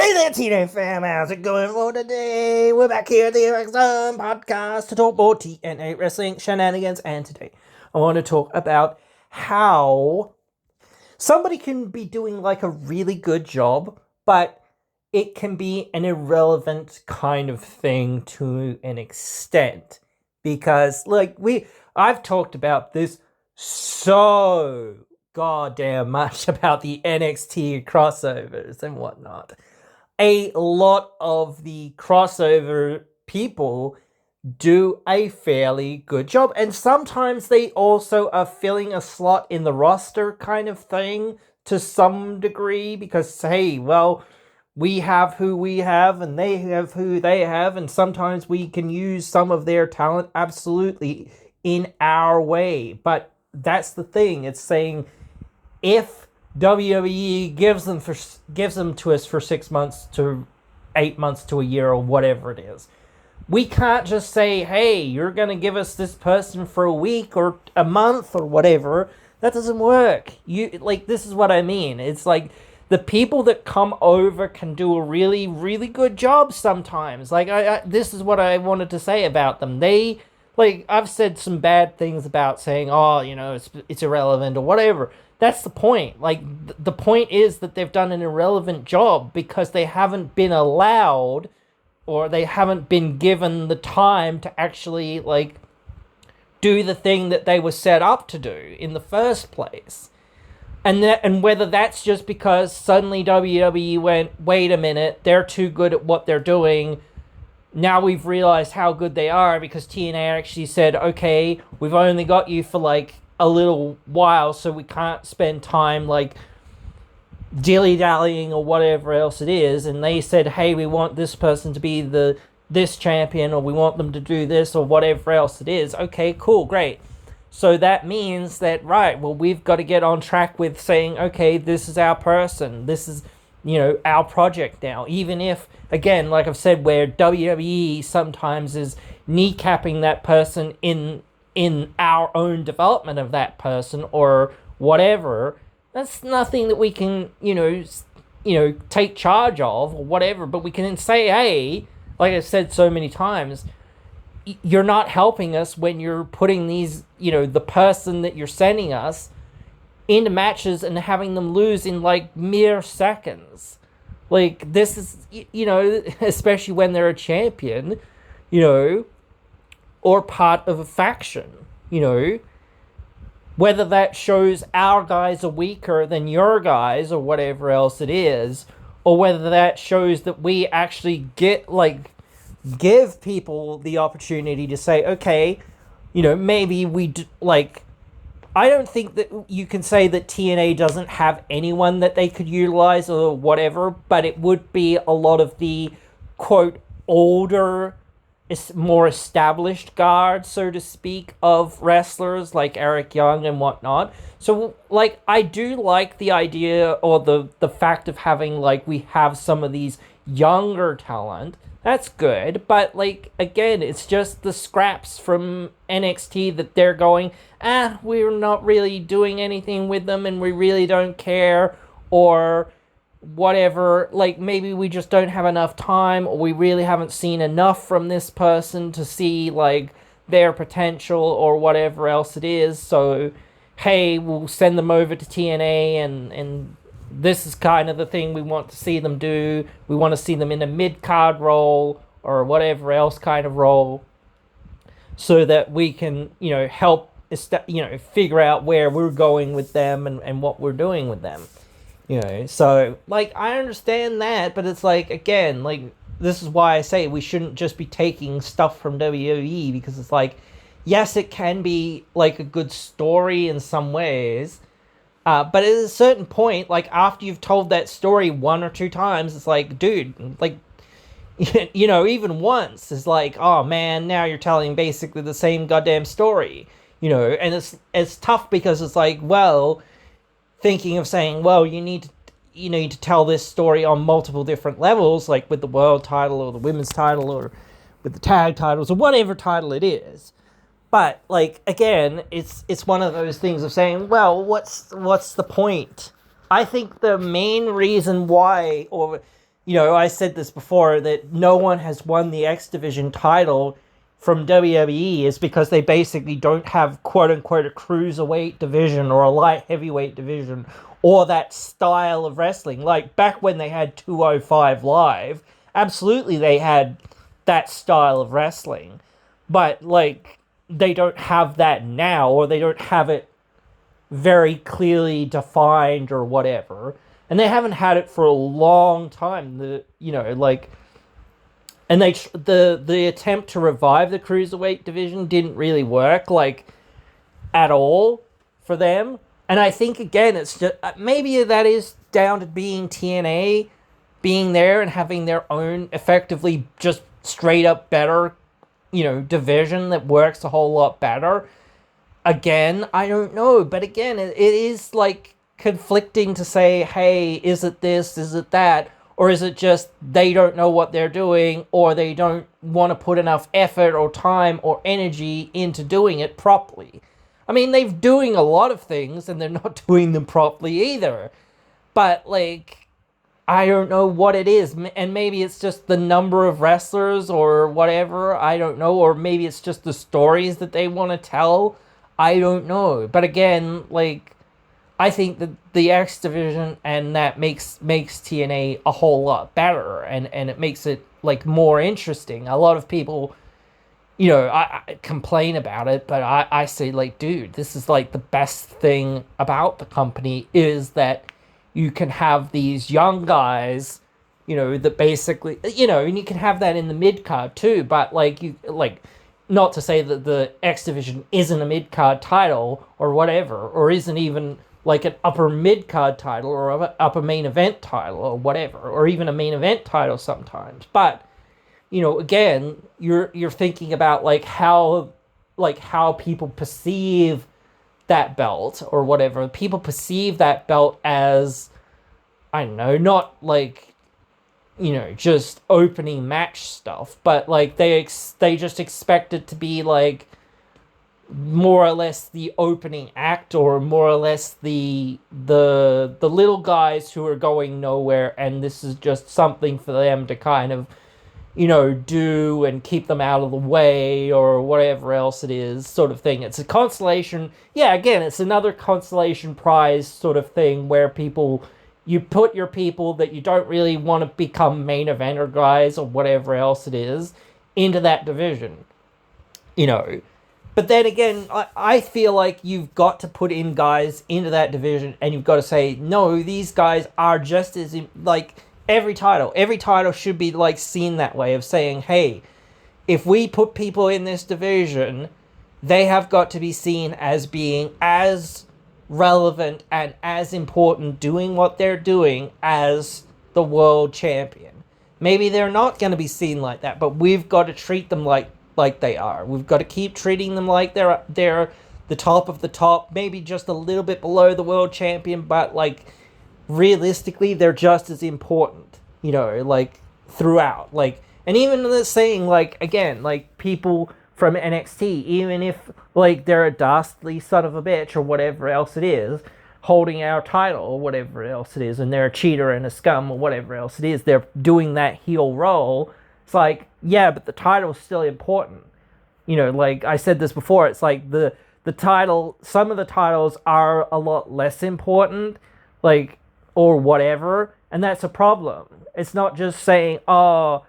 Hey there, TNA fam, how's it going for today? We're back here at the impzone podcast to talk more TNA wrestling shenanigans, and today I want to talk about how somebody can be doing like a really good job, but it can be an irrelevant kind of thing to an extent. Because I've talked about this so goddamn much about the NXT crossovers and whatnot. A lot of the crossover people do a fairly good job, and sometimes they also are filling a slot in the roster kind of thing to some degree, because hey, well, we have who we have and they have who they have, and sometimes we can use some of their talent absolutely in our way. But that's the thing, it's saying if WWE gives them to us for 6 months to 8 months to a year or whatever it is, we can't just say, hey, you're going to give us this person for a week or a month or whatever. That doesn't work. This is what I mean. It's like the people that come over can do a really, really good job sometimes. This is what I wanted to say about them. I've said some bad things about saying, oh, it's irrelevant or whatever. That's the point. The point is that they've done an irrelevant job because they haven't been allowed, or they haven't been given the time to actually, do the thing that they were set up to do in the first place. And whether that's just because suddenly WWE went, wait a minute, they're too good at what they're doing. Now we've realized how good they are because TNA actually said, okay, we've only got you for a little while, so we can't spend time dilly-dallying or whatever else it is, and they said, hey, we want this person to be this champion, or we want them to do this, or whatever else it is. Okay, cool, great. So that means that, right, well, we've got to get on track with saying, okay, this is our person, this is, our project now, even if, again, like I've said, where WWE sometimes is kneecapping that person in our own development of that person or whatever. That's nothing that we can, take charge of or whatever, but we can say, hey, like I said so many times, you're not helping us when you're putting these, the person that you're sending us into matches and having them lose in mere seconds. This is, especially when they're a champion, or part of a faction, whether that shows our guys are weaker than your guys or whatever else it is, or whether that shows that we actually give people the opportunity to say, okay, maybe I don't think that you can say that TNA doesn't have anyone that they could utilize or whatever, but it would be a lot of the, quote, older, more established guard, so to speak, of wrestlers like Eric Young and whatnot. So, I do like the idea or the fact of having, we have some of these younger talent. That's good, but, again, it's just the scraps from NXT that they're going, we're not really doing anything with them and we really don't care, or whatever, maybe we just don't have enough time, or we really haven't seen enough from this person to see, their potential, or whatever else it is, so, hey, we'll send them over to TNA, and this is kind of the thing we want to see them do. We want to see them in a mid-card role, or whatever else kind of role, so that we can, help, figure out where we're going with them, and what we're doing with them. So, I understand that, but it's again, this is why I say we shouldn't just be taking stuff from WWE, because it's yes, it can be, a good story in some ways, but at a certain point, after you've told that story one or two times, it's dude, even once, it's oh man, now you're telling basically the same goddamn story, and it's tough because it's well, thinking of saying, well, you need to tell this story on multiple different levels, with the world title or the women's title or with the tag titles or whatever title it is. But again, it's one of those things of saying, well, what's the point? I think the main reason why, or I said this before, that no one has won the X Division title from WWE is because they basically don't have quote unquote a cruiserweight division or a light heavyweight division or that style of wrestling. Like back when they had 205 Live, absolutely they had that style of wrestling. But like they don't have that now, or they don't have it very clearly defined or whatever. And they haven't had it for a long time. And the attempt to revive the cruiserweight division didn't really work like at all for them. And I think again, it's just maybe that is down to being TNA being there and having their own effectively just straight up better, division that works a whole lot better. Again, I don't know, but again, it is like conflicting to say, hey, is it this, is it that, or is it just they don't know what they're doing, or they don't want to put enough effort or time or energy into doing it properly? I mean, they're doing a lot of things and they're not doing them properly either. But like, I don't know what it is, and maybe it's just the number of wrestlers or whatever, I don't know, or maybe it's just the stories that they want to tell, I don't know. But again, like, I think that the X Division and that makes TNA a whole lot better, and it makes it, like, more interesting. A lot of people, I complain about it, but I say, like, dude, this is, like, the best thing about the company is that you can have these young guys, that basically, and you can have that in the mid-card too, but, not to say that the X Division isn't a mid-card title or whatever, or isn't even, like, an upper mid-card title or an upper main event title or whatever, or even a main event title sometimes. But, again, you're thinking about, how people perceive that belt or whatever. People perceive that belt as, I don't know, not just opening match stuff, but they just expect it to be more or less the opening act, or more or less the little guys who are going nowhere, and this is just something for them to kind of do and keep them out of the way or whatever else it is, sort of thing. It's a consolation. Yeah, again, it's another consolation prize sort of thing where you put your people that you don't really want to become main eventer guys or whatever else it is into that division. But then again, I feel like you've got to put in guys into that division, and you've got to say, no, these guys are just as, every title should be seen that way, of saying, hey, if we put people in this division, they have got to be seen as being as relevant and as important doing what they're doing as the world champion. Maybe they're not going to be seen like that, but we've got to treat them like they are. We've got to keep treating them like they're the top of the top, maybe just a little bit below the world champion, but realistically, they're just as important, throughout. And even the saying, again, people from NXT, even if, they're a dastardly son of a bitch or whatever else it is, holding our title or whatever else it is, and they're a cheater and a scum or whatever else it is, they're doing that heel role. It's yeah, but the title's still important. I said this before, it's the title, some of the titles are a lot less important, or whatever, and that's a problem. It's not just saying, I'm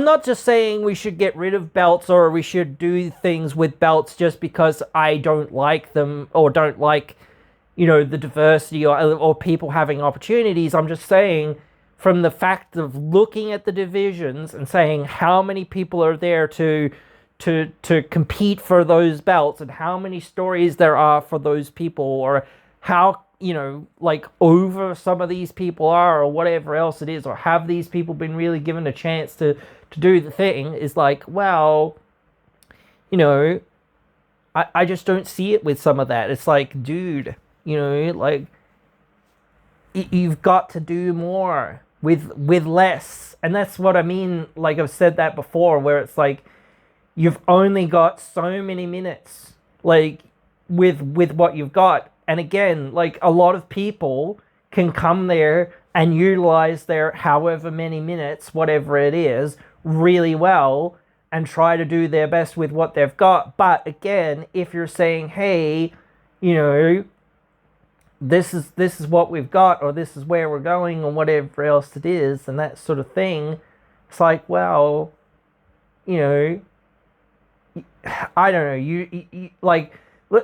not just saying we should get rid of belts or we should do things with belts just because I don't like them or don't like, the diversity or people having opportunities. I'm just saying, from the fact of looking at the divisions and saying how many people are there to compete for those belts, and how many stories there are for those people, or how, over some of these people are, or whatever else it is, or have these people been really given a chance to do the thing, is well, I just don't see it with some of that. It's dude, you've got to do more with less. And that's what I mean, I've said that before, where it's you've only got so many minutes, with what you've got. And again, a lot of people can come there and utilize their however many minutes, whatever it is, really well and try to do their best with what they've got. But again, if you're saying, hey, you know, this is what we've got, or this is where we're going, or whatever else it is, and that sort of thing, it's like, well, you know, I don't know, you like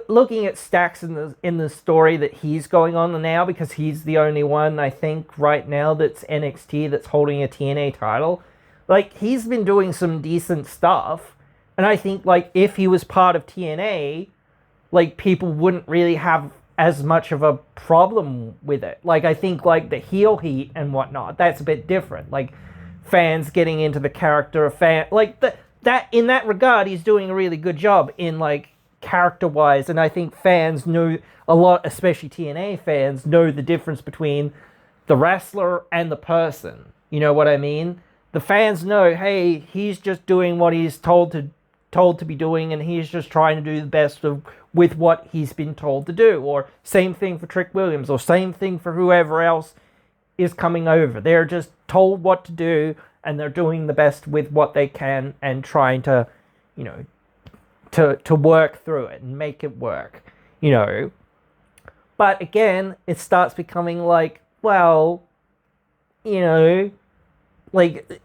looking at Stacks in the story that he's going on now, because he's the only one I think right now that's NXT that's holding a TNA title. Like, he's been doing some decent stuff, and I think, like, if he was part of TNA, like, people wouldn't really have as much of a problem with it. Like, I think, like, the heel heat and whatnot, that's a bit different. Like, fans getting into the character of like, that in that regard, he's doing a really good job in, like, character-wise, and I think fans know a lot, especially TNA fans, know the difference between the wrestler and the person. You know what I mean? The fans know, hey, he's just doing what he's told to be doing, and he's just trying to do the best with what he's been told to do. Or same thing for Trick Williams, or same thing for whoever else is coming over. They're just told what to do, and they're doing the best with what they can and trying to, you know, to work through it and make it work, you know. But again, it starts becoming like, well, you know, like,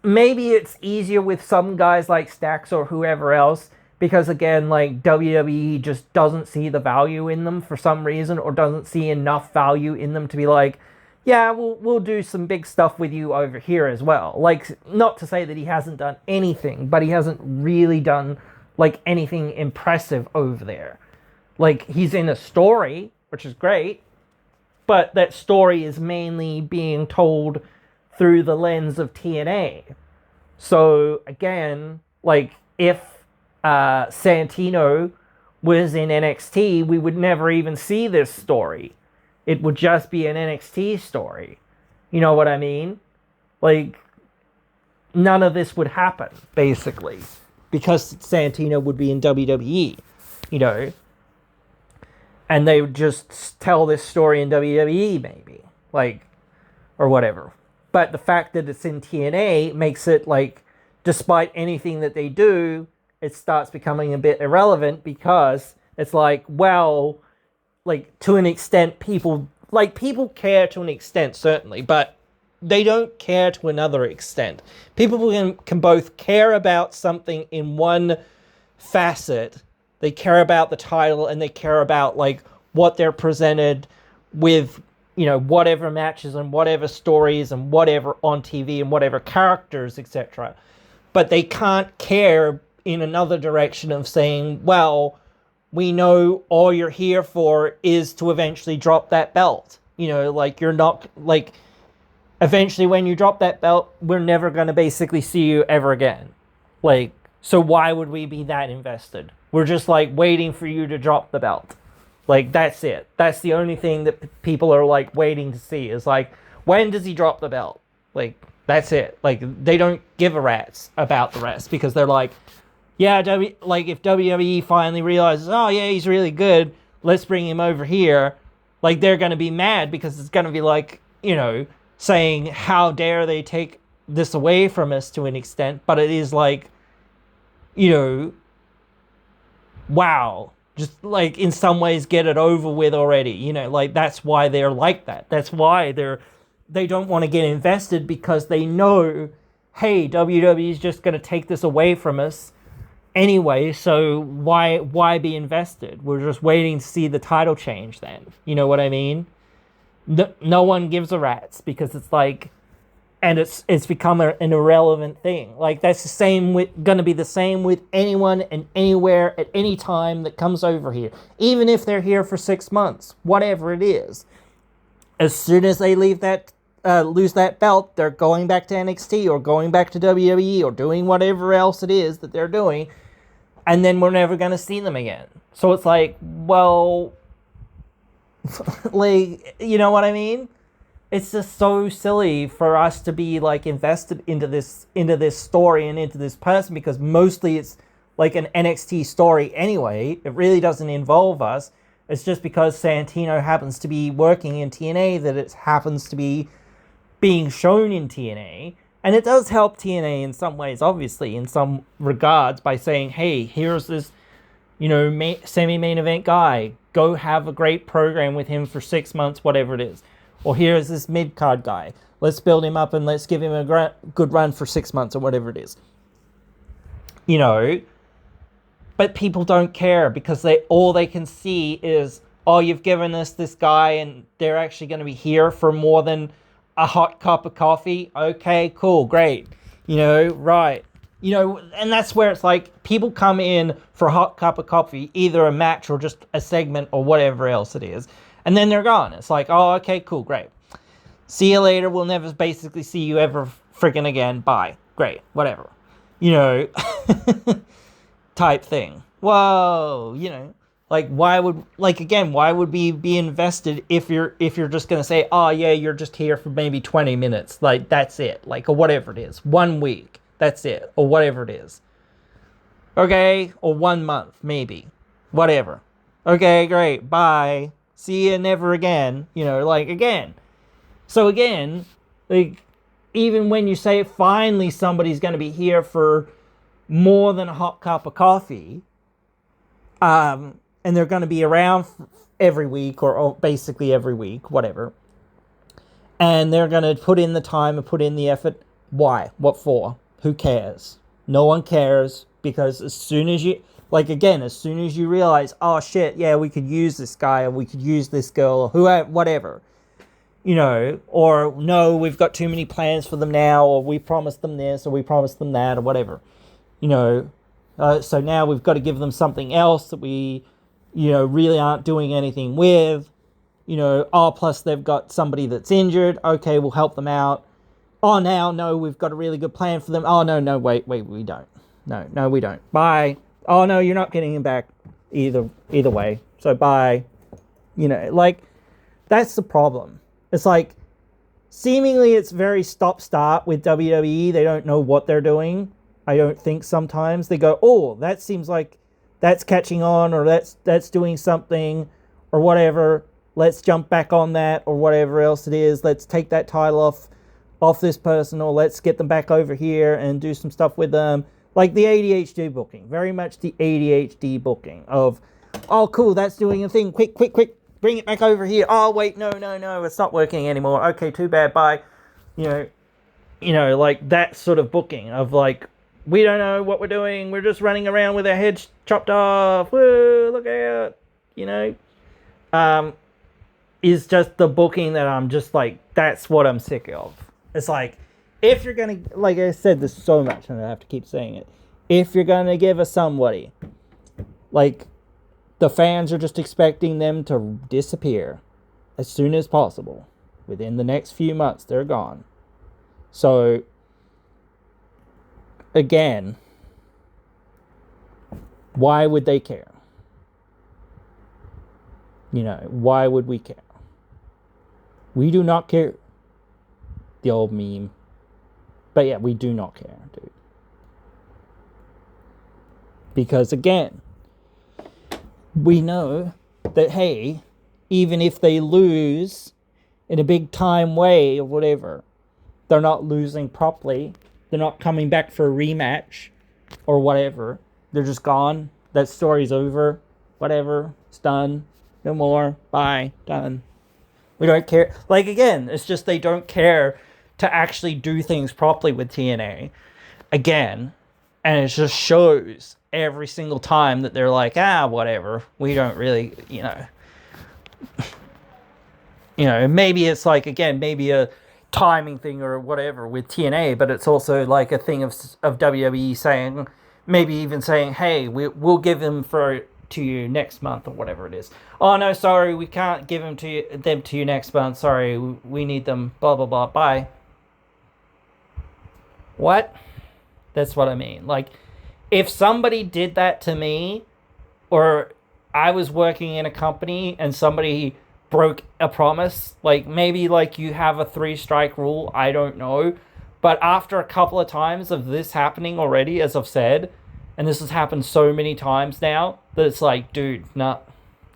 maybe it's easier with some guys like Stacks or whoever else, because again, like, WWE just doesn't see the value in them for some reason, or doesn't see enough value in them to be like, yeah, we'll do some big stuff with you over here as well. Like, not to say that he hasn't done anything, but he hasn't really done, like, anything impressive over there. Like, he's in a story, which is great, but that story is mainly being told through the lens of TNA. So, again, like, if Santino was in NXT, we would never even see this story. It would just be an NXT story. You know what I mean? Like, none of this would happen, basically, because Santino would be in WWE, you know? And they would just tell this story in WWE, maybe, like, or whatever. But the fact that it's in TNA makes it, like, despite anything that they do, it starts becoming a bit irrelevant, because it's like, well, like, to an extent, people care to an extent, certainly, but they don't care to another extent. People can both care about something in one facet. They care about the title, and they care about, like, what they're presented with, you know, whatever matches and whatever stories and whatever on TV and whatever characters, etc. But they can't care in another direction of saying, well, we know all you're here for is to eventually drop that belt. You know, like, you're not, like, eventually when you drop that belt, we're never going to basically see you ever again. Like, so why would we be that invested? We're just, like, waiting for you to drop the belt. Like, that's it. That's the only thing that people are, like, waiting to see, is, like, when does he drop the belt? Like, that's it. Like, they don't give a rat's about the rest, because they're like, yeah, like, if WWE finally realizes, oh, yeah, he's really good, let's bring him over here, like, they're going to be mad, because it's going to be like, you know, saying, how dare they take this away from us to an extent, but it is like, you know, wow, just, like, in some ways get it over with already, you know, like, that's why they're like that. That's why they don't want to get invested, because they know, hey, WWE is just going to take this away from us anyway, so why be invested? We're just waiting to see the title change then. You know what I mean? No one gives a rat's, because it's like, and it's become an irrelevant thing. Like, that's gonna be the same with anyone and anywhere at any time that comes over here. Even if they're here for 6 months, whatever it is. As soon as they lose that belt, they're going back to NXT or going back to WWE or doing whatever else it is that they're doing, and then we're never going to see them again. So it's like, well, like, you know what I mean? It's just so silly for us to be, like, invested into this story and into this person, because mostly it's like an NXT story anyway. It really doesn't involve us. It's just because Santino happens to be working in TNA that it happens to be being shown in TNA. And it does help TNA in some ways, obviously, in some regards, by saying, hey, here's this, semi-main event guy. Go have a great program with him for 6 months, whatever it is. Or here's this mid-card guy. Let's build him up and let's give him a good run for 6 months or whatever it is. But people don't care because all they can see is, oh, you've given us this guy and they're actually going to be here for more than a hot cup of coffee. Okay, cool, great. Right. And that's where it's like people come in for a hot cup of coffee, either a match or just a segment or whatever else it is. And then they're gone. It's like, oh, okay, cool, great. See you later. We'll never basically see you ever freaking again. Bye. Great. Whatever. Type thing. Whoa. Why would we be invested if you're just going to say, oh, yeah, you're just here for maybe 20 minutes. Like, that's it. Or whatever it is. 1 week. That's it. Or whatever it is. Okay. Or 1 month, maybe. Whatever. Okay, great. Bye. See you never again. Again. So again, even when you say finally somebody's going to be here for more than a hot cup of coffee, and they're going to be around every week or basically every week, whatever, and they're going to put in the time and put in the effort, why? What for? Who cares? No one cares, because as soon as you realize, oh shit, yeah, we could use this guy or we could use this girl or whoever, whatever, or no, we've got too many plans for them now, or we promised them this or we promised them that or whatever, so now we've got to give them something else that we, really aren't doing anything with, plus they've got somebody that's injured. Okay, we'll help them out. Oh, now, no, we've got a really good plan for them. Oh, no, wait, we don't. No, we don't. Bye. Oh, no, you're not getting him back either way. So bye. That's the problem. It's seemingly it's very stop-start with WWE. They don't know what they're doing. I don't think sometimes. They go, oh, that seems like that's catching on, or that's doing something, or whatever. Let's jump back on that, or whatever else it is. Let's take that title off this person, or let's get them back over here and do some stuff with them. Like the ADHD booking. Very much the ADHD booking of, oh, cool, that's doing a thing. Quick. Bring it back over here. Oh, wait, no, it's not working anymore. Okay, too bad, bye. That sort of booking of we don't know what we're doing. We're just running around with our heads chopped off. Woo, look out. Is just the booking that I'm just that's what I'm sick of. It's if you're going to, I said this so much and I have to keep saying it. If you're going to give us somebody, the fans are just expecting them to disappear as soon as possible. Within the next few months, they're gone. So, again, why would they care? Why would we care? We do not care. The old meme. But yeah, we do not care, dude. Because again, we know that, hey, even if they lose in a big time way or whatever, they're not losing properly. They're not coming back for a rematch or whatever. They're just gone. That story's over. Whatever. It's done. No more. Bye. Done. We don't care. Again, it's just they don't care to actually do things properly with TNA. Again. And it just shows every single time that they're whatever. We don't really, maybe it's again, maybe a timing thing or whatever with TNA, but it's also a thing of WWE saying, maybe even saying, hey, we'll give them to you next month or whatever it is. Oh, no, sorry, we can't give them to you next month. Sorry, we need them, blah, blah, blah, bye. What? That's what I mean. If somebody did that to me, or I was working in a company and somebody broke a promise, maybe you have a 3-strike rule, I don't know. But after a couple of times of this happening already, as I've said, and this has happened so many times now, that it's dude, nah,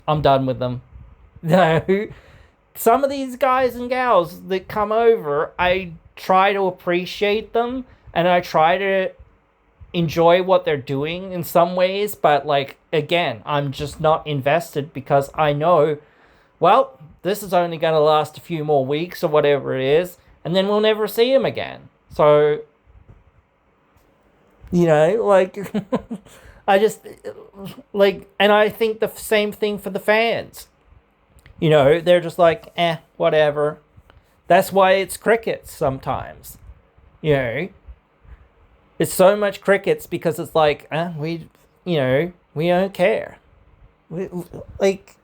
I'm done with them. No. Some of these guys and gals that come over, I try to appreciate them and I try to enjoy what they're doing in some ways, but like again, I'm just not invested because I know, well, this is only going to last a few more weeks or whatever it is, and then we'll never see him again. So, like, I just, like, and I think the same thing for the fans. They're just like, whatever. That's why it's crickets sometimes. It's so much crickets because it's like, we don't care. Like,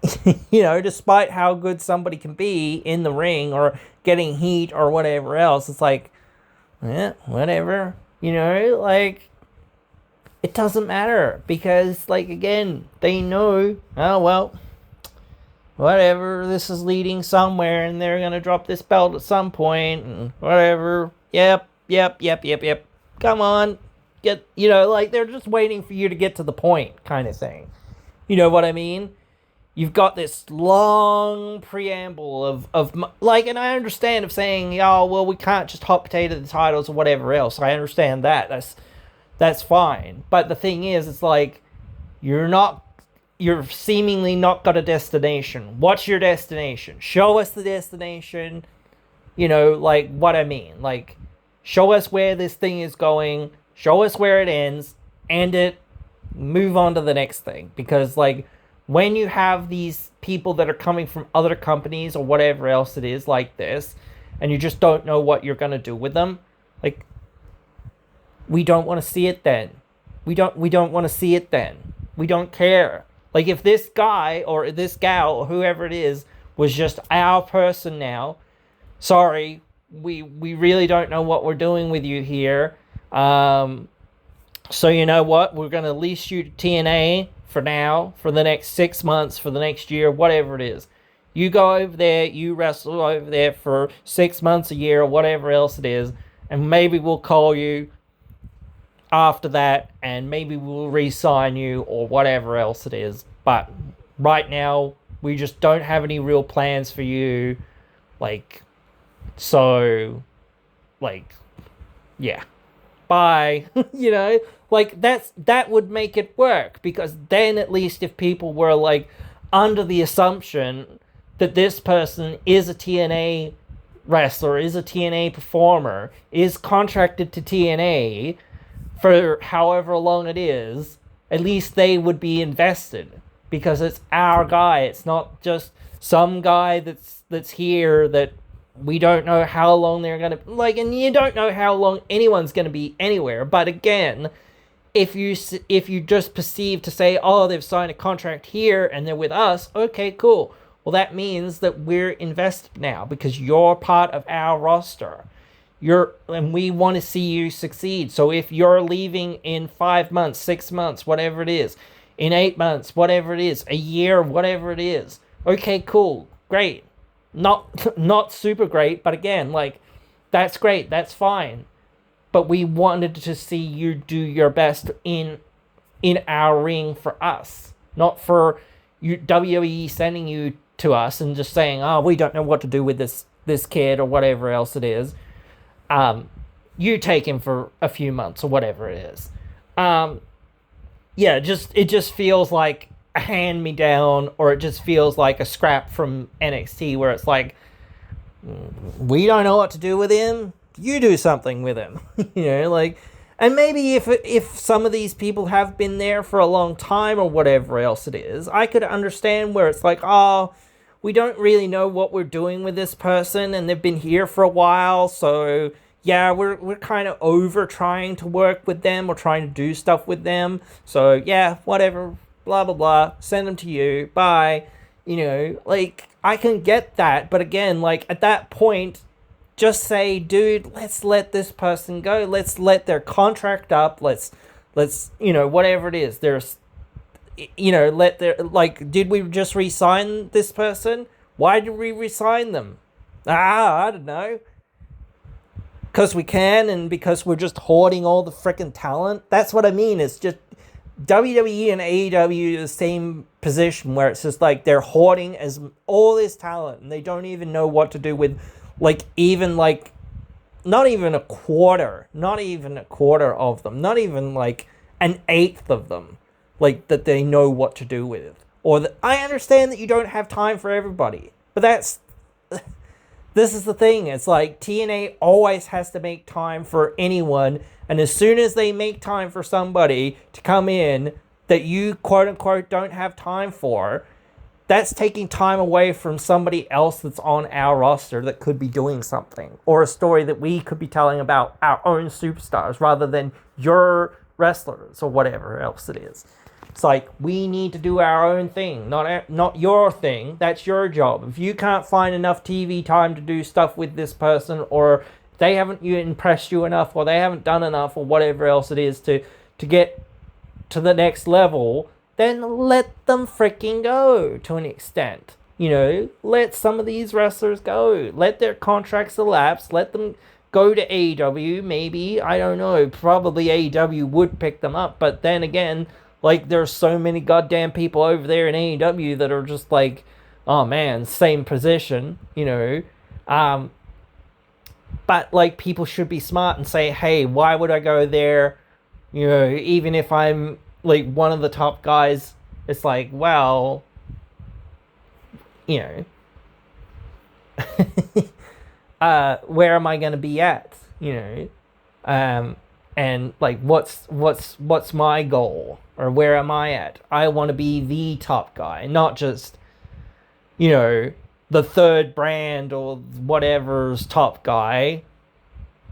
despite how good somebody can be in the ring or getting heat or whatever else, it's like, whatever. Like, it doesn't matter because, like, again, they know, oh, well, whatever, this is leading somewhere and they're going to drop this belt at some point and whatever. Yep. Come on. Like, they're just waiting for you to get to the point kind of thing. You know what I mean? You've got this long preamble of like, and I understand of saying, oh, well, we can't just hot potato the titles or whatever else. I understand that. That's fine. But the thing is, it's like, you're seemingly not got a destination. What's your destination? Show us the destination. Like, what I mean. Like, show us where this thing is going. Show us where it ends. End it. Move on to the next thing. Because, like, when you have these people that are coming from other companies or whatever else it is like this, and you just don't know what you're going to do with them, like, we don't want to see it then. We don't want to see it then. We don't care. Like, if this guy or this gal or whoever it is was just our person now, sorry, we really don't know what we're doing with you here. So you know what? We're going to lease you to TNA for now, for the next 6 months, for the next year, whatever it is. You go over there, you wrestle over there for 6 months, a year, or whatever else it is, and maybe we'll call you after that, and maybe we'll re-sign you, or whatever else it is. But right now, we just don't have any real plans for you. Like, so, like, yeah. Bye. Like, that would make it work, because then at least if people were, like, under the assumption that this person is a TNA wrestler, is a TNA performer, is contracted to TNA for however long it is, at least they would be invested, because it's our guy. It's not just some guy that's here that we don't know how long they're going to, like, and you don't know how long anyone's going to be anywhere. But again, if you just perceive to say, oh, they've signed a contract here and they're with us, okay, cool. Well, that means that we're invested now because you're part of our roster. And we want to see you succeed. So if you're leaving in 5 months, 6 months, whatever it is, in 8 months, whatever it is, a year, whatever it is, okay, cool, great. Not super great, but again, like, that's great, that's fine. But we wanted to see you do your best in our ring for us, not for you WWE sending you to us and just saying, oh, we don't know what to do with this kid or whatever else it is. You take him for a few months or whatever it is. It just feels like a hand-me-down, or it just feels like a scrap from NXT where it's like, we don't know what to do with him, you do something with him. Like, and maybe if some of these people have been there for a long time or whatever else it is, I could understand where it's like, oh, we don't really know what we're doing with this person and they've been here for a while, so yeah, we're kind of over trying to work with them or trying to do stuff with them, so yeah, whatever, blah blah blah, send them to you, bye. Like, I can get that, but again, like, at that point, just say, dude, let's let this person go, let's let their contract up, let's whatever it is, there's let their, like, did we just re-sign this person? Why did we re-sign them? I don't know, because we can, and because we're just hoarding all the freaking talent. That's what I mean. It's just, WWE and AEW is the same position where it's just like they're hoarding as all this talent and they don't even know what to do with, like, even like not even a quarter of them, not even like an eighth of them, like, that they know what to do with. Or that, I understand that you don't have time for everybody, but this is the thing. It's like TNA always has to make time for anyone, and as soon as they make time for somebody to come in that you quote unquote don't have time for, that's taking time away from somebody else that's on our roster that could be doing something, or a story that we could be telling about our own superstars rather than your wrestlers or whatever else it is. It's like, we need to do our own thing, not your thing. That's your job. If you can't find enough TV time to do stuff with this person, or they haven't impressed you enough, or they haven't done enough, or whatever else it is to get to the next level, then let them freaking go to an extent. You know, let some of these wrestlers go. Let their contracts elapse. Let them go to AEW, maybe. I don't know. Probably AEW would pick them up. But then again, like, there's so many goddamn people over there in AEW that are just like, oh man, same position, you know. But, like, people should be smart and say, hey, why would I go there? You know, even if I'm, like, one of the top guys, it's like, well, you know, where am I going to be at? You know, and like, what's my goal, or where am I at? I want to be the top guy, not just, you know, the third brand or whatever's top guy.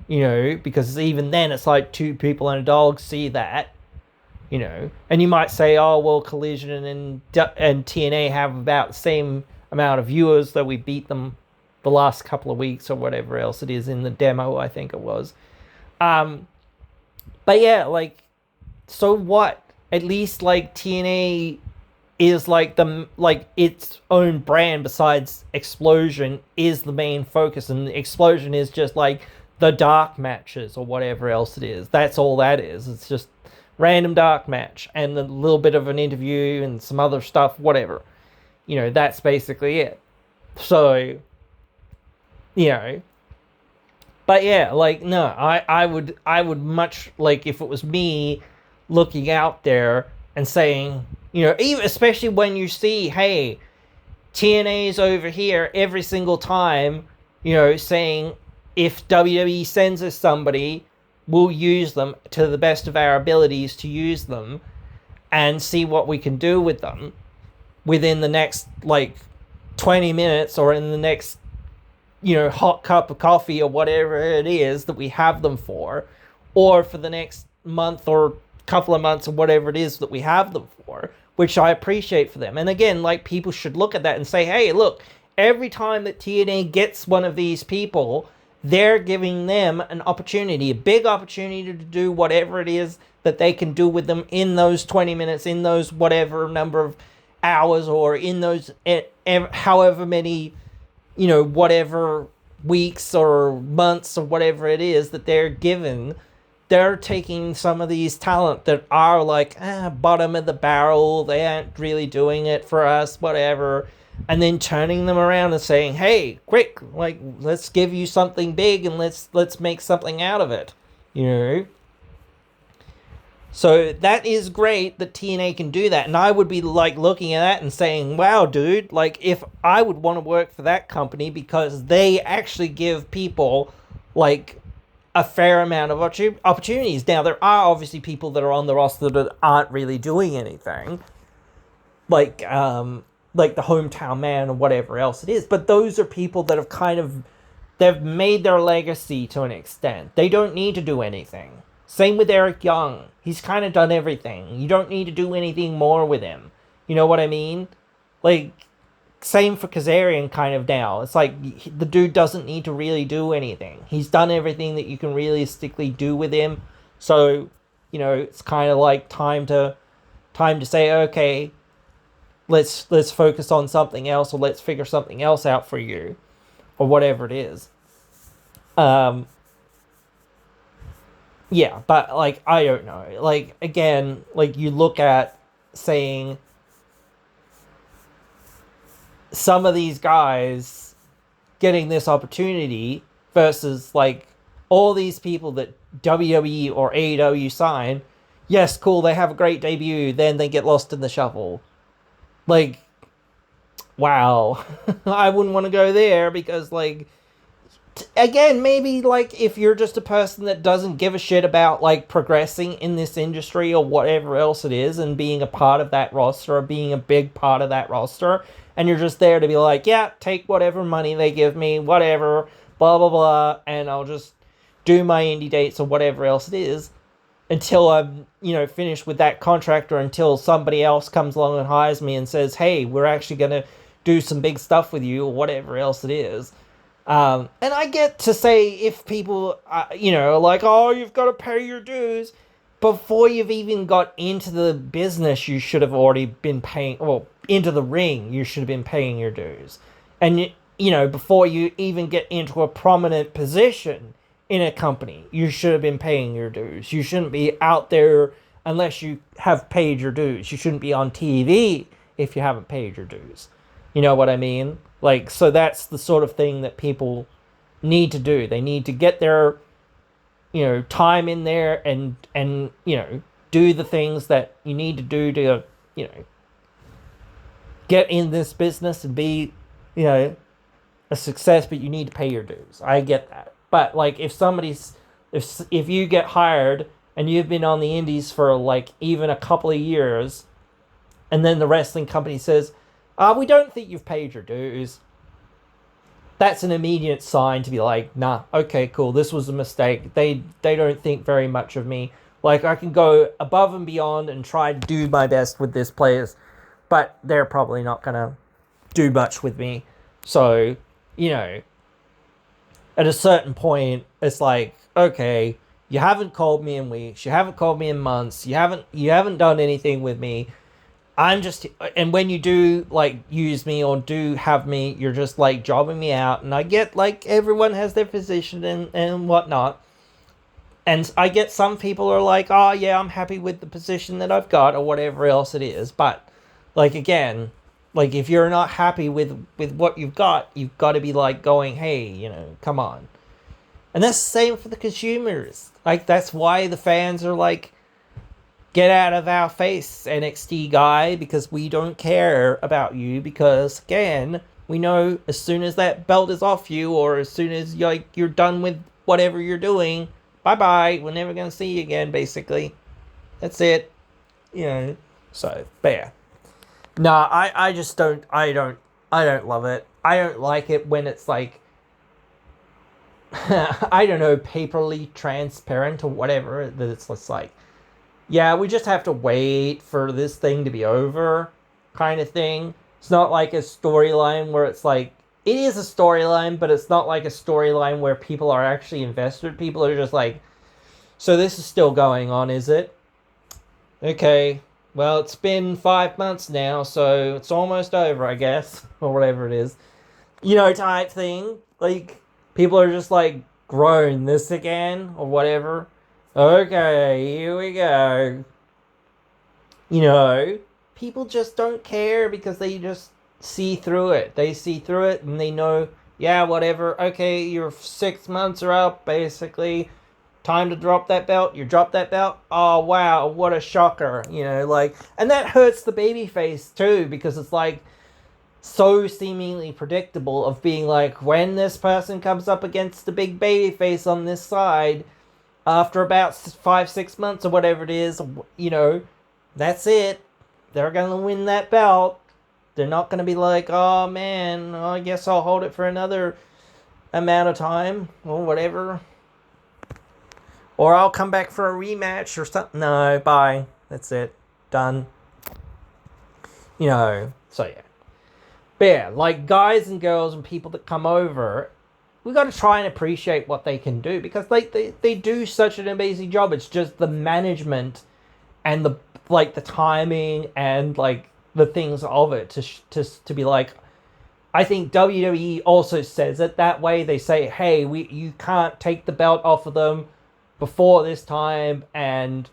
You know, because even then it's like two people and a dog see that. You know, and you might say, oh, well, Collision and TNA have about the same amount of viewers, though we beat them the last couple of weeks or whatever else it is in the demo, I think it was. But yeah, like, so what? At least, like, TNA is like its own brand besides Explosion is the main focus, and Explosion is just like the dark matches or whatever else it is. That's all that is. It's just random dark match and a little bit of an interview and some other stuff, whatever. You know, that's basically it. So, you know, but yeah, like, no, I would much, like, if it was me looking out there and saying, you know, even especially when you see, hey, TNA's over here every single time, you know, saying, if WWE sends us somebody, we'll use them to the best of our abilities to use them and see what we can do with them within the next, like, 20 minutes or in the next, you know, hot cup of coffee or whatever it is that we have them for, or for the next month or couple of months or whatever it is that we have them for, which I appreciate for them. And again, like, people should look at that and say, hey, look, every time that TNA gets one of these people, they're giving them an opportunity, a big opportunity to do whatever it is that they can do with them in those 20 minutes, in those whatever number of hours, or in those however many, you know, whatever weeks or months or whatever it is that they're given. They're taking some of these talent that are like, bottom of the barrel, they aren't really doing it for us, whatever, and then turning them around and saying, hey, quick, like, let's give you something big and let's make something out of it, you know? So that is great that TNA can do that, and I would be, like, looking at that and saying, wow, dude, like, if I would want to work for that company, because they actually give people, like, a fair amount of opportunities. Now, there are obviously people that are on the roster that aren't really doing anything, like the hometown man or whatever else it is, but those are people that have kind of, they've made their legacy to an extent. They don't need to do anything. Same with Eric Young. He's kind of done everything. You don't need to do anything more with him. You know what I mean? Like, same for Kazarian kind of now. It's like, the dude doesn't need to really do anything. He's done everything that you can realistically do with him. So, you know, it's kind of like time to say, okay, let's focus on something else, or let's figure something else out for you, or whatever it is. Yeah, but like I don't know. Like again, like you look at saying some of these guys getting this opportunity versus like all these people that WWE or AEW sign. Yes, cool, they have a great debut, then they get lost in the shuffle. Like, wow. I wouldn't want to go there because like again, maybe like if you're just a person that doesn't give a shit about like progressing in this industry or whatever else it is and being a part of that roster or being a big part of that roster, and you're just there to be like, yeah, take whatever money they give me, whatever, blah blah blah, and I'll just do my indie dates or whatever else it is until I'm, finished with that contract or until somebody else comes along and hires me and says, hey, we're actually gonna do some big stuff with you or whatever else it is. And I get to say if people, like, oh, you've got to pay your dues. Before you've even got into the business, you should have already been paying, well, into the ring, you should have been paying your dues. And, before you even get into a prominent position in a company, you should have been paying your dues. You shouldn't be out there unless you have paid your dues. You shouldn't be on TV if you haven't paid your dues. You know what I mean? Like, so that's the sort of thing that people need to do. They need to get their, time in there and do the things that you need to do to, get in this business and be, a success, but you need to pay your dues. I get that. But like if you get hired and you've been on the indies for like even a couple of years and then the wrestling company says, we don't think you've paid your dues. That's an immediate sign to be like, nah, okay, cool, this was a mistake. They don't think very much of me. Like, I can go above and beyond and try to do my best with this players, but they're probably not going to do much with me. So, at a certain point, it's like, okay, you haven't called me in weeks, you haven't called me in months, you haven't done anything with me. I'm just, and when you do like use me or do have me, you're just like jobbing me out. And I get like everyone has their position and whatnot. And I get some people are like, oh yeah, I'm happy with the position that I've got or whatever else it is. But like, again, like if you're not happy with what you've got to be like going, hey, come on. And that's the same for the consumers. Like, that's why the fans are like, get out of our face, NXT guy, because we don't care about you. Because again, we know as soon as that belt is off you, or as soon as you're done with whatever you're doing, bye bye. We're never gonna see you again. Basically, that's it. So, but yeah. Nah, I just don't. I don't love it. I don't like it when it's like, I don't know, paperly transparent or whatever. That it's just like, yeah, we just have to wait for this thing to be over, kind of thing. It's not like a storyline where it's like, it is a storyline, but it's not like a storyline where people are actually invested. People are just like, so this is still going on, is it? Okay, well, it's been 5 months now, so it's almost over, I guess, or whatever it is. Type thing. Like, people are just like, groan this again, or whatever. Okay, here we go. People just don't care because they just see through it. They see through it and they know, yeah, whatever. Okay, your 6 months are up, basically. Time to drop that belt. You drop that belt. Oh, wow, what a shocker. And that hurts the babyface too, because it's like so seemingly predictable of being like, when this person comes up against the big babyface on this side, after about 5-6 months or whatever it is, that's it. They're going to win that belt. They're not going to be like, oh man, I guess I'll hold it for another amount of time or whatever. Or I'll come back for a rematch or something. No, bye. That's it. Done. So yeah. But yeah, like guys and girls and people that come over, we got to try and appreciate what they can do, because they do such an amazing job. It's just the management and the timing and like the things of it to be like, I think WWE also says it that way. They say, hey, you can't take the belt off of them before this time, and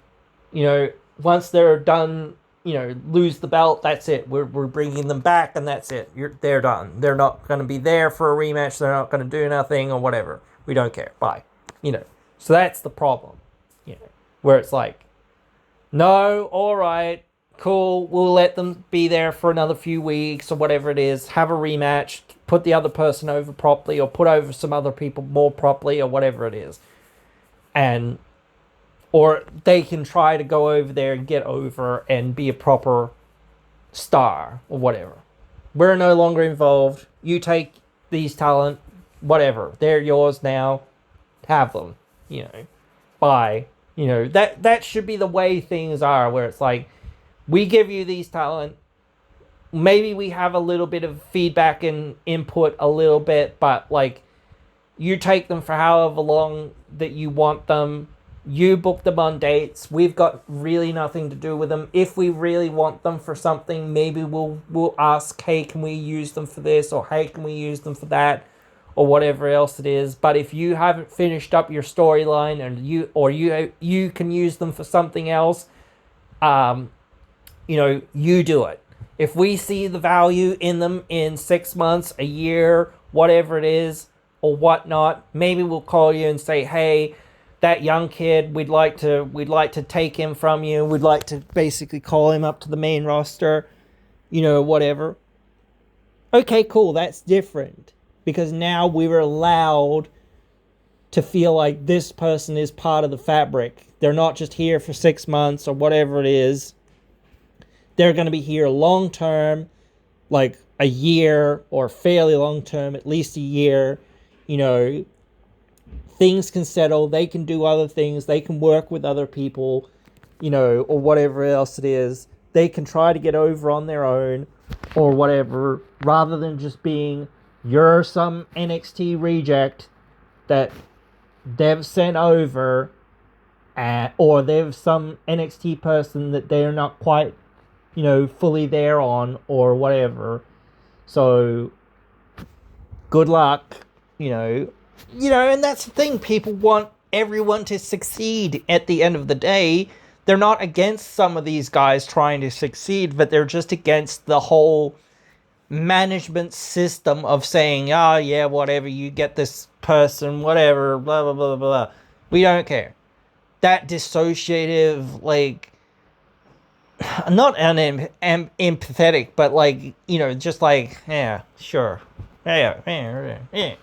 once they're done, lose the belt, that's it. We're bringing them back, and that's it. They're done. They're not going to be there for a rematch. They're not going to do nothing or whatever. We don't care. Bye. So that's the problem. Where it's like, no, all right, cool. We'll let them be there for another few weeks or whatever it is. Have a rematch. Put the other person over properly, or put over some other people more properly, or whatever it is. Or they can try to go over there and get over and be a proper star or whatever. We're no longer involved. You take these talent, whatever. They're yours now. Have them. Bye. That should be the way things are, where it's like, we give you these talent. Maybe we have a little bit of feedback and input a little bit, but like, you take them for however long that you want them. You book them on dates. We've got really nothing to do with them. If we really want them for something, maybe we'll ask, hey, can we use them for this? Or hey, can we use them for that? Or whatever else it is. But if you haven't finished up your storyline, and you can use them for something else, you do it. If we see the value in them in 6 months, a year, whatever it is, or whatnot, maybe we'll call you and say, hey, that young kid, we'd like to take him from you. We'd like to basically call him up to the main roster, whatever. Okay, cool, that's different. Because now we're allowed to feel like this person is part of the fabric. They're not just here for 6 months or whatever it is. They're going to be here long term, like a year, or fairly long term, at least a year. Things can settle. They can do other things. They can work with other people, or whatever else it is. They can try to get over on their own or whatever, rather than just being, you're some NXT reject that they've sent over, or they've some NXT person that they're not quite, fully there on, or whatever. So, good luck, and that's the thing. People want everyone to succeed at the end of the day. They're not against some of these guys trying to succeed, but they're just against the whole management system of saying, oh yeah, whatever, you get this person, whatever, blah, blah, blah, blah. We don't care. That dissociative, like, not empathetic, but like, just like, yeah, sure. Yeah.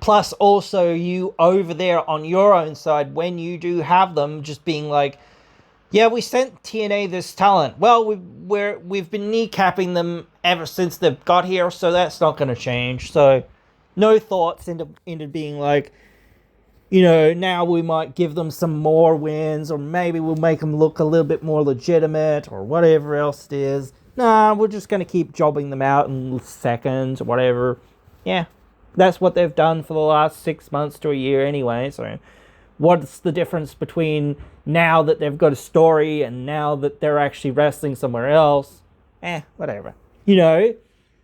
Plus also you over there on your own side, when you do have them, just being like, yeah, we sent TNA this talent. Well, we've been kneecapping them ever since they've got here, so that's not going to change. So, no thoughts into being like, now we might give them some more wins, or maybe we'll make them look a little bit more legitimate, or whatever else it is. Nah, we're just going to keep jobbing them out in seconds, or whatever. Yeah, that's what they've done for the last 6 months to a year anyway, so what's the difference between now that they've got a story and now that they're actually wrestling somewhere else? Whatever.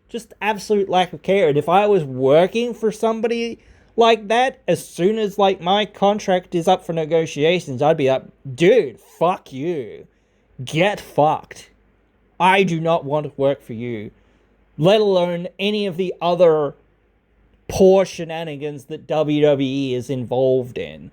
Just absolute lack of care. And if I was working for somebody like that, as soon as like my contract is up for negotiations, I'd be like, dude, fuck you. Get fucked. I do not want to work for you. Let alone any of the other poor shenanigans that WWE is involved in.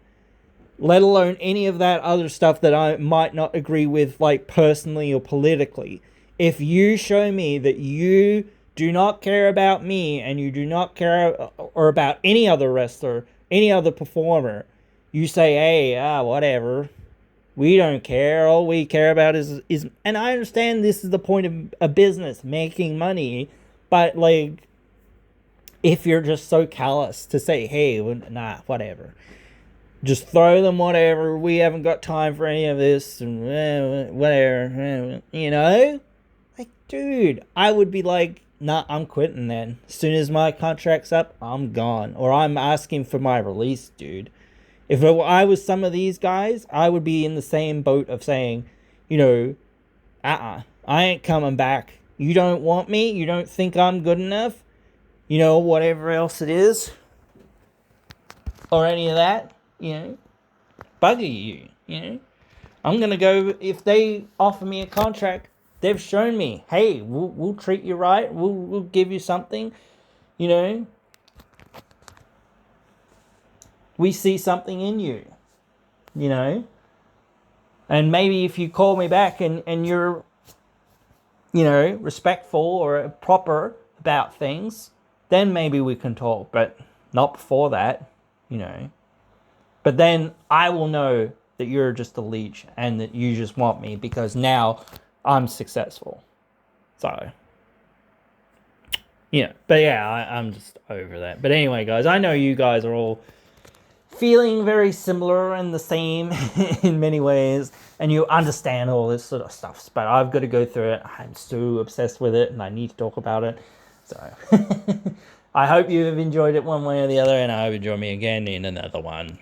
Let alone any of that other stuff that I might not agree with, like, personally or politically. If you show me that you do not care about me, and you do not care or about any other wrestler, any other performer, you say, hey, whatever, we don't care, all we care about is, and I understand this is the point of a business, making money, but, like, if you're just so callous to say, hey, nah, whatever, just throw them whatever, we haven't got time for any of this, and whatever, like, dude, I would be like, nah, I'm quitting then. As soon as my contract's up, I'm gone, or I'm asking for my release, dude. If I was some of these guys, I would be in the same boat of saying, I ain't coming back. You don't want me? You don't think I'm good enough? Whatever else it is. or any of that, bugger you. I'm going to go, if they offer me a contract, they've shown me, hey, we'll treat you right, we'll give you something, we see something in you, and maybe if you call me back and you're, respectful or proper about things, then maybe we can talk, but not before that, But then I will know that you're just a leech and that you just want me because now I'm successful. So, but yeah, I'm just over that. But anyway, guys, I know you guys are all feeling very similar and the same in many ways, and you understand all this sort of stuff, but I've got to go through it. I'm so obsessed with it and I need to talk about it. So I hope you have enjoyed it one way or the other, and I hope you join me again in another one.